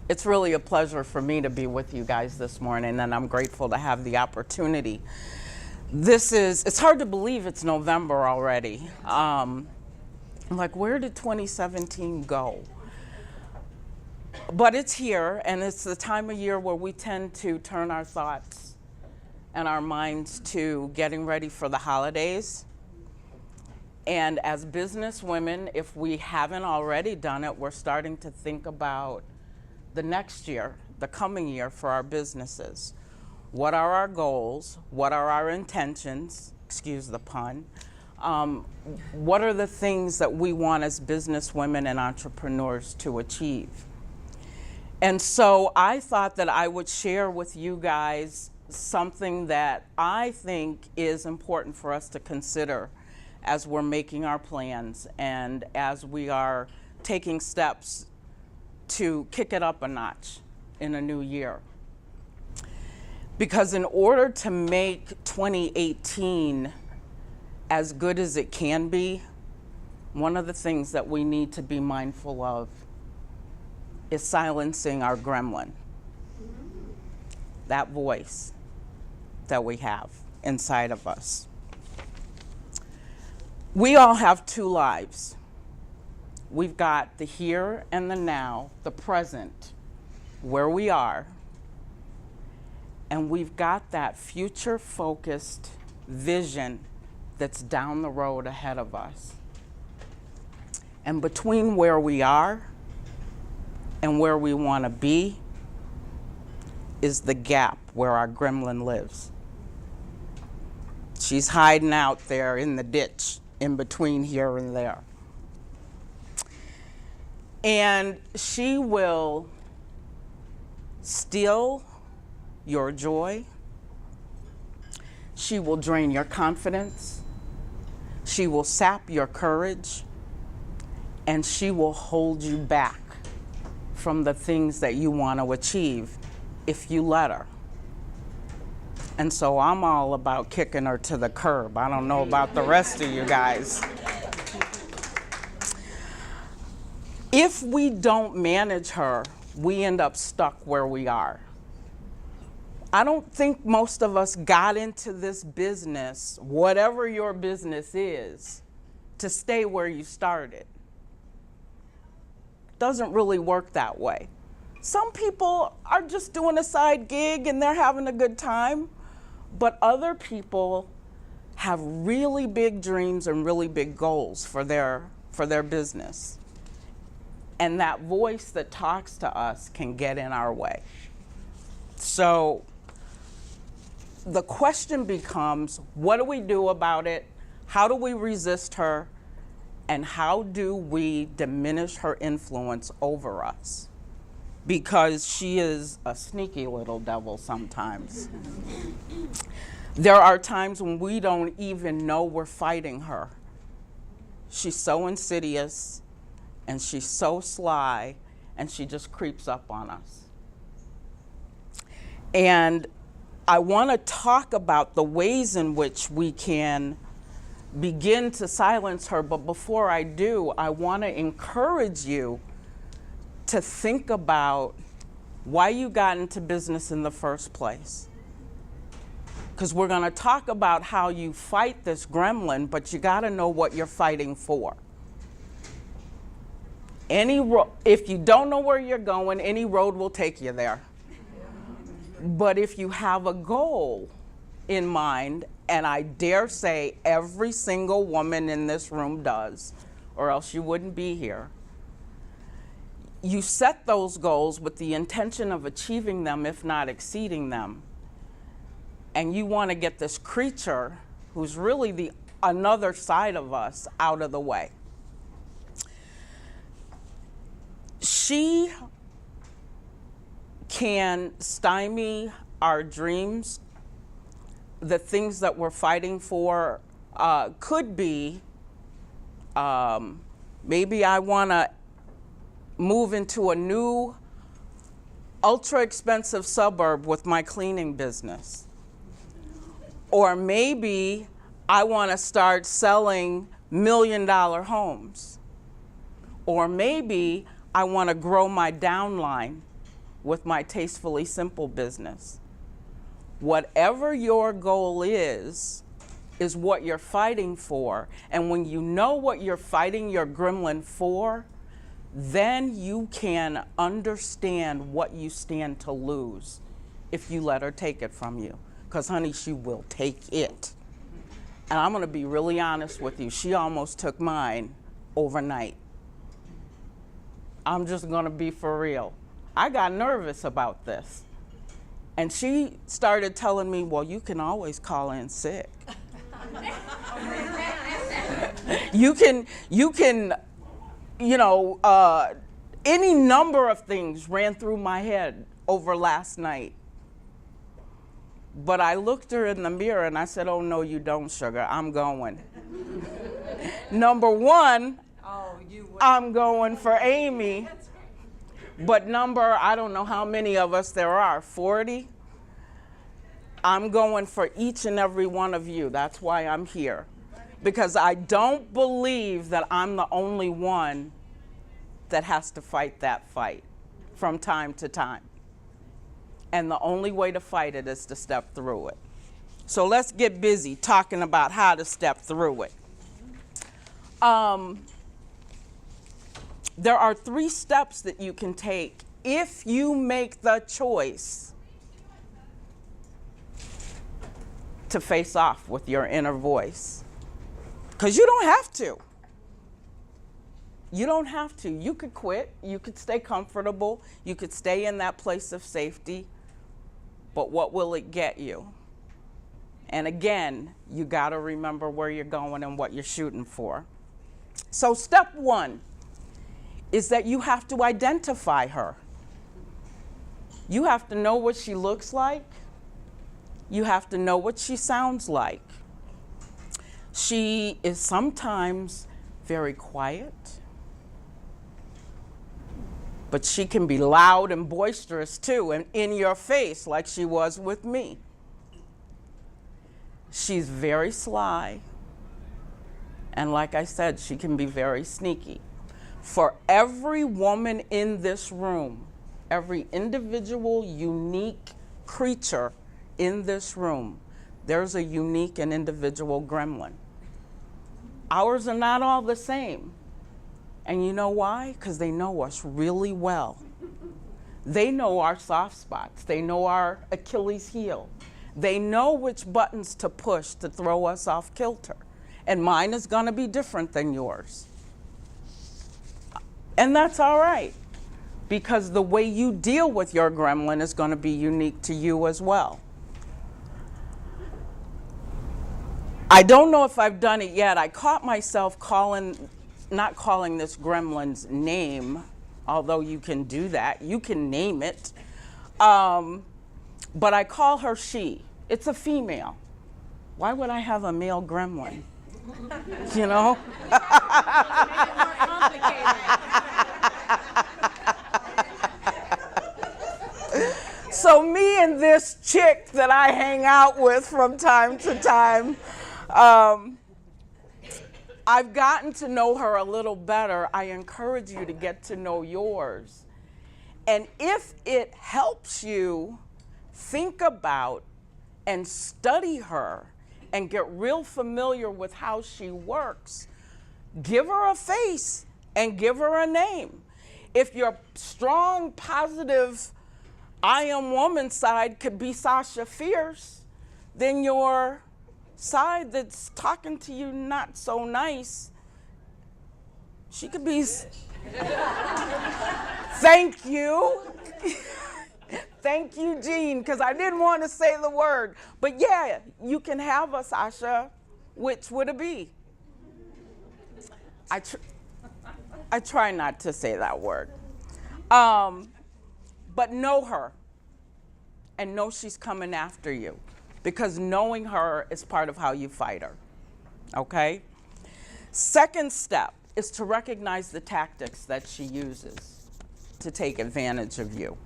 It's really a pleasure for me to be with you guys this morning, and I'm grateful to have the opportunity. It's hard to believe it's November already. I'm like, where did 2017 go? But it's here, and it's the time of year where we tend to turn our thoughts and our minds to getting ready for the holidays. And as business women, if we haven't already done it, we're starting to think about the next year, the coming year for our businesses. What are our goals? What are our intentions? Excuse the pun. What are the things that we want as business women and entrepreneurs to achieve? And so I thought that I would share with you guys something that I think is important for us to consider as we're making our plans and as we are taking steps to kick it up a notch in a new year. Because in order to make 2018 as good as it can be, one of the things that we need to be mindful of is silencing our gremlin, that voice that we have inside of us. We all have two lives. We've got the here and the now, the present, where we are, and we've got that future-focused vision that's down the road ahead of us. And between where we are and where we want to be is the gap where our gremlin lives. She's hiding out there in the ditch, in between here and there. And she will steal your joy. She will drain your confidence. She will sap your courage. And she will hold you back from the things that you want to achieve if you let her. And so I'm all about kicking her to the curb. I don't know about the rest of you guys. If we don't manage her, we end up stuck where we are. I don't think most of us got into this business, whatever your business is, to stay where you started. Doesn't really work that way. Some people are just doing a side gig and they're having a good time, but other people have really big dreams and really big goals for their business. And that voice that talks to us can get in our way. So the question becomes, what do we do about it? How do we resist her? And how do we diminish her influence over us? Because she is a sneaky little devil sometimes. There are times when we don't even know we're fighting her. She's so insidious, and she's so sly, and she just creeps up on us. And I want to talk about the ways in which we can begin to silence her, but before I do, I want to encourage you to think about why you got into business in the first place. Because we're going to talk about how you fight this gremlin, but you got to know what you're fighting for. If you don't know where you're going, any road will take you there. But if you have a goal in mind, and I dare say every single woman in this room does, or else you wouldn't be here, you set those goals with the intention of achieving them, if not exceeding them. And you want to get this creature, who's really another side of us, out of the way. She can stymie our dreams. The things that we're fighting for could be, maybe I want to move into a new ultra expensive suburb with my cleaning business. Or maybe I want to start selling $1 million homes. Or maybe I want to grow my downline with my Tastefully Simple business. Whatever your goal is what you're fighting for. And when you know what you're fighting your gremlin for, then you can understand what you stand to lose if you let her take it from you. Because, honey, she will take it. And I'm going to be really honest with you. She almost took mine overnight. I'm just going to be for real. I got nervous about this. And she started telling me, well, you can always call in sick. You can, any number of things ran through my head over last night. But I looked her in the mirror and I said, oh, no, you don't, sugar. I'm going. Number one, I'm going for Amy. But I don't know how many of us there are, 40? I'm going for each and every one of you. That's why I'm here. Because I don't believe that I'm the only one that has to fight that fight from time to time. And the only way to fight it is to step through it. So let's get busy talking about how to step through it. There are 3 steps that you can take if you make the choice to face off with your inner voice. Because you don't have to. You don't have to. You could quit. You could stay comfortable. You could stay in that place of safety. But what will it get you? And again, you got to remember where you're going and what you're shooting for. So step 1 is that you have to identify her. You have to know what she looks like. You have to know what she sounds like. She is sometimes very quiet, but she can be loud and boisterous too, and in your face like she was with me. She's very sly, and like I said, she can be very sneaky. For every woman in this room, every individual, unique creature in this room, there's a unique and individual gremlin. Ours are not all the same. And you know why? Because they know us really well. They know our soft spots. They know our Achilles heel. They know which buttons to push to throw us off kilter. And mine is going to be different than yours. And that's all right, because the way you deal with your gremlin is going to be unique to you as well. I don't know if I've done it yet. I caught myself not calling this gremlin's name, although you can do that. You can name it. But I call her she. It's a female. Why would I have a male gremlin? You know? So me and this chick that I hang out with from time to time, I've gotten to know her a little better. I encourage you to get to know yours. And if it helps you think about and study her and get real familiar with how she works, give her a face and give her a name. If your strong, positive, I am woman side could be Sasha Fierce, then your side that's talking to you not so nice, she could be, thank you. Thank you, Jean, because I didn't want to say the word. But yeah, you can have a Sasha. Which would it be? I try not to say that word. But know her and know she's coming after you, because knowing her is part of how you fight her, okay? Second step is to recognize the tactics that she uses to take advantage of you.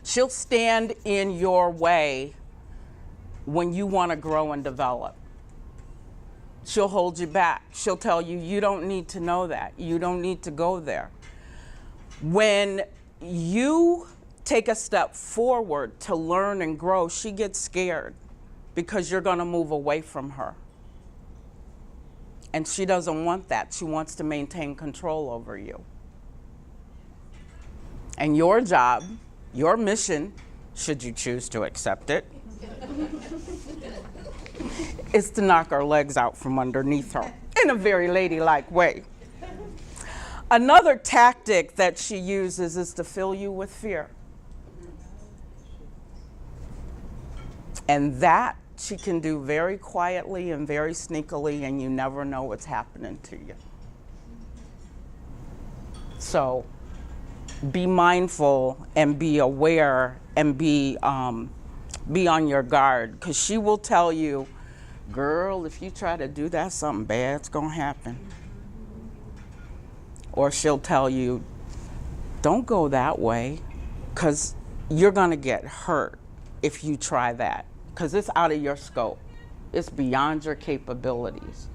She'll stand in your way when you want to grow and develop. She'll hold you back. She'll tell you, you don't need to know that. You don't need to go there. When you take a step forward to learn and grow, she gets scared because you're going to move away from her. And she doesn't want that. She wants to maintain control over you. And your job, your mission, should you choose to accept it, is to knock her legs out from underneath her in a very ladylike way. Another tactic that she uses is to fill you with fear. And that she can do very quietly and very sneakily, and you never know what's happening to you. So be mindful and be aware and be on your guard, because she will tell you, girl, if you try to do that, something bad's gonna happen. Or she'll tell you, don't go that way, because you're gonna get hurt if you try that, because it's out of your scope. It's beyond your capabilities.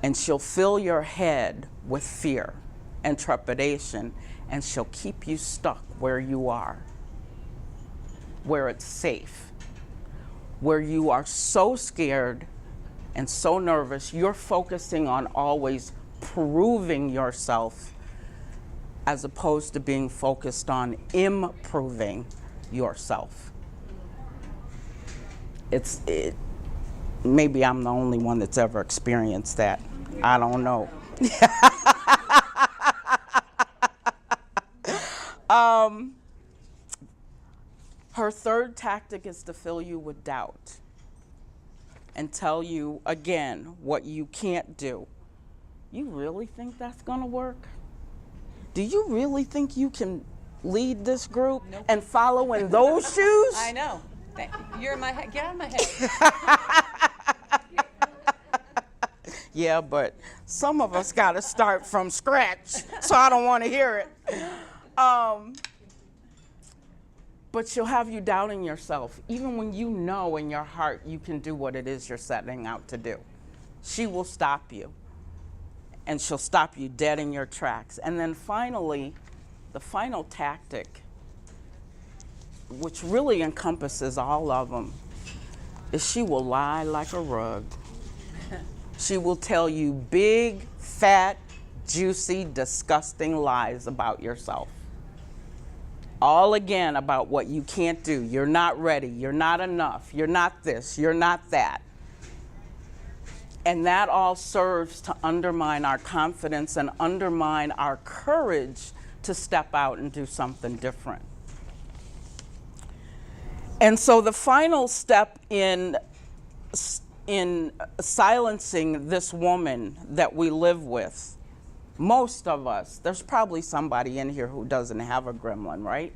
And she'll fill your head with fear and trepidation, and she'll keep you stuck where you are, where it's safe, where you are so scared and so nervous, you're focusing on always proving yourself as opposed to being focused on improving yourself. Maybe I'm the only one that's ever experienced that. I don't know. Her third tactic is to fill you with doubt and tell you again what you can't do. You really think that's gonna work? Do you really think you can lead this group and follow in those shoes? I know. You're in my head. Get out of my head. Yeah, but some of us got to start from scratch, so I don't want to hear it. But she'll have you doubting yourself, even when you know in your heart you can do what it is you're setting out to do. She will stop you, and she'll stop you dead in your tracks. And then finally, the final tactic, which really encompasses all of them, is she will lie like a rug. She will tell you big, fat, juicy, disgusting lies about yourself. All again about what you can't do. You're not ready. You're not enough. You're not this. You're not that. And that all serves to undermine our confidence and undermine our courage to step out and do something different. And so the final step in silencing this woman that we live with, most of us, there's probably somebody in here who doesn't have a gremlin, right?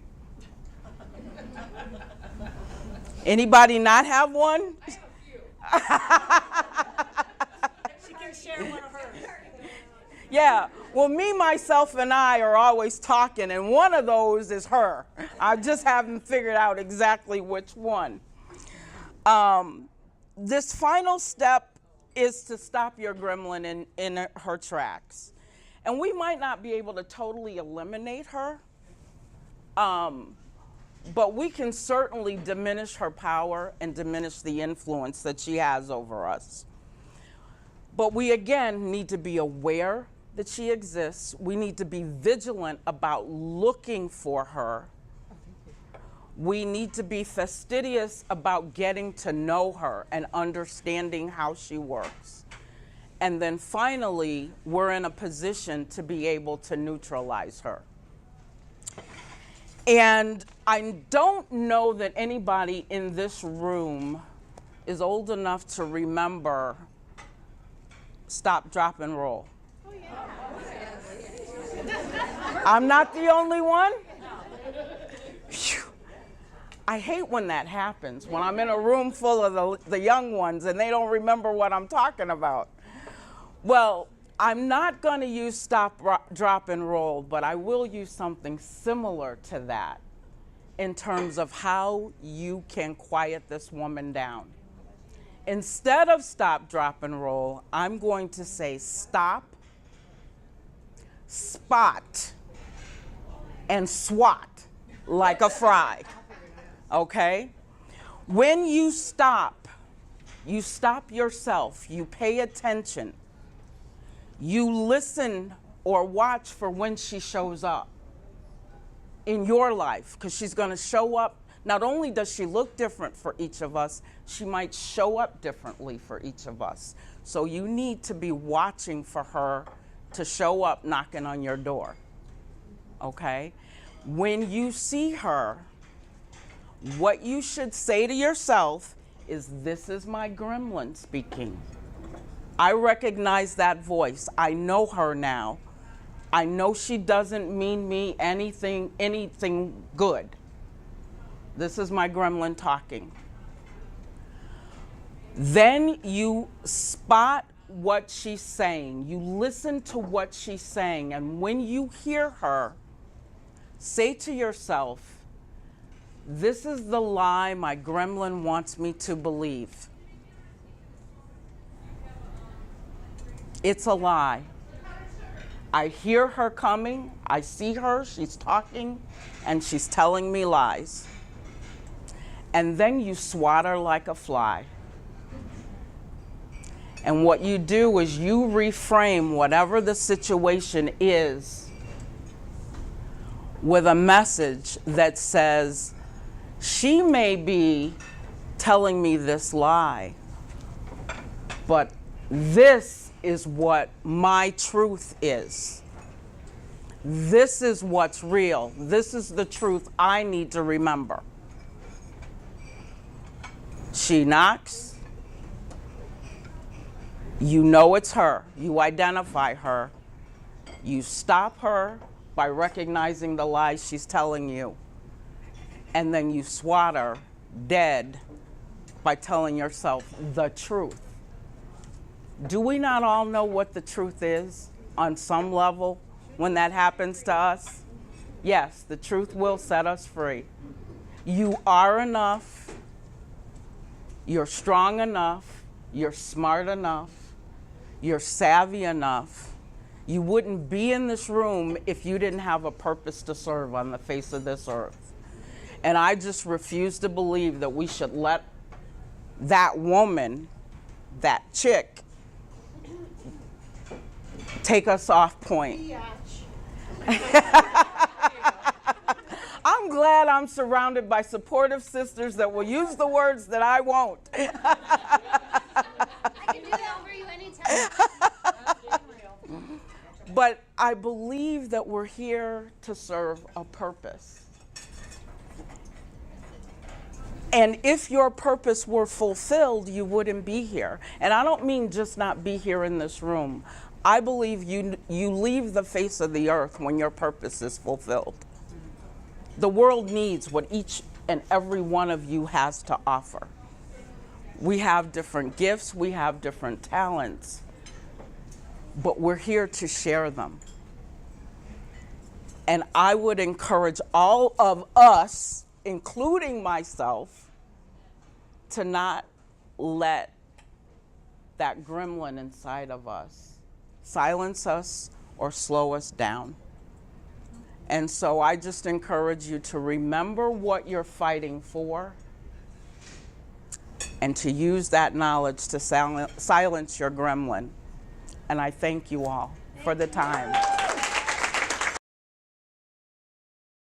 Anybody not have one? I have a few. She can share one of hers. Yeah, well, me, myself, and I are always talking, and one of those is her. I just haven't figured out exactly which one. This final step is to stop your gremlin in her tracks. And we might not be able to totally eliminate her, but we can certainly diminish her power and diminish the influence that she has over us. But we, again, need to be aware that she exists. We need to be vigilant about looking for her. We need to be fastidious about getting to know her and understanding how she works. And then finally, we're in a position to be able to neutralize her. And I don't know that anybody in this room is old enough to remember Stop, Drop, and Roll. Oh, yeah. I'm not the only one? Phew. I hate when that happens, when I'm in a room full of the young ones and they don't remember what I'm talking about. Well, I'm not going to use Stop, Drop, and Roll, but I will use something similar to that in terms of how you can quiet this woman down. Instead of Stop, Drop, and Roll, I'm going to say stop, spot, and SWAT. like a fry, okay? When you stop yourself, you pay attention, you listen or watch for when she shows up in your life, because she's going to show up. Not only does she look different for each of us, she might show up differently for each of us. So you need to be watching for her to show up knocking on your door, okay? When you see her, what you should say to yourself is, this is my gremlin speaking. I recognize that voice. I know her now. I know she doesn't mean me anything good. This is my gremlin talking. Then you spot what she's saying. You listen to what she's saying. And when you hear her, say to yourself, this is the lie my gremlin wants me to believe. It's a lie. I hear her coming, I see her, she's talking, and she's telling me lies. And then you swat her like a fly. And what you do is you reframe whatever the situation is with a message that says, she may be telling me this lie, but this is what my truth is. This is what's real. This is the truth I need to remember. She knocks. You know it's her. You identify her. You stop her by recognizing the lies she's telling you. And then you swat her dead by telling yourself the truth. Do we not all know what the truth is on some level when that happens to us? Yes, the truth will set us free. You are enough. You're strong enough. You're smart enough. You're savvy enough. You wouldn't be in this room if you didn't have a purpose to serve on the face of this earth. And I just refuse to believe that we should let that woman, that chick, take us off point. I'm glad I'm surrounded by supportive sisters that will use the words that I won't. I can do that for you anytime. But I believe that we're here to serve a purpose. And if your purpose were fulfilled, you wouldn't be here. And I don't mean just not be here in this room. I believe you leave the face of the earth when your purpose is fulfilled. The world needs what each and every one of you has to offer. We have different gifts, we have different talents, but we're here to share them. And I would encourage all of us, including myself, to not let that gremlin inside of us silence us or slow us down. And so I just encourage you to remember what you're fighting for and to use that knowledge to silence your gremlin. And I thank you all for the time.